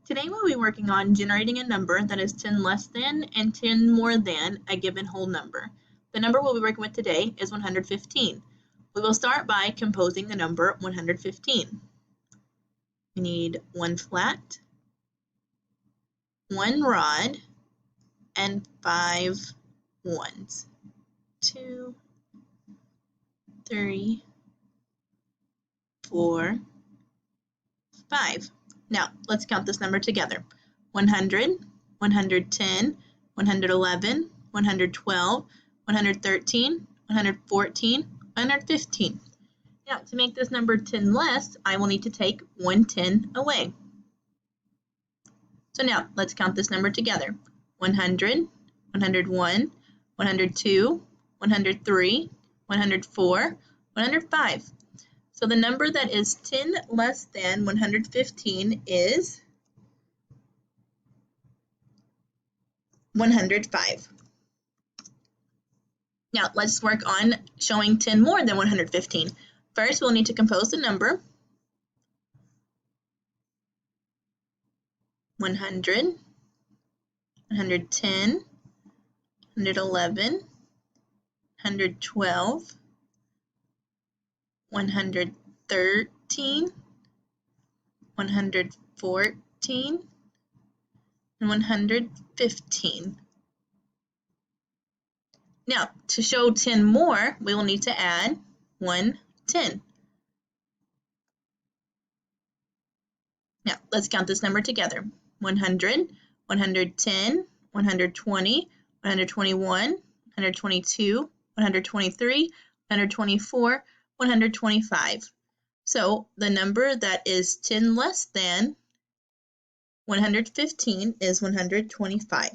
Today we'll be working on generating a number that is 10 less than and 10 more than a given whole number. The number we'll be working with today is 115. We will start by composing the number 115. We need one flat, one rod, and 5 ones. 2, 3, 4, 5. Now, let's count this number together. 100, 110, 111, 112, 113, 114, 115. Now, to make this number 10 less, I will need to take 110 away. So now, let's count this number together. 100, 101, 102, 103, 104, 105. So the number that is 10 less than 115 is 105. Now let's work on showing 10 more than 115. First, we'll need to compose the number 100, 110, 111, 112, 113, 114, and 115. Now, to show 10 more, we will need to add 110. Now, let's count this number together. 100, 110, 120, 121, 122, 123, 124, 125. So the number that is 10 less than 115 is 125.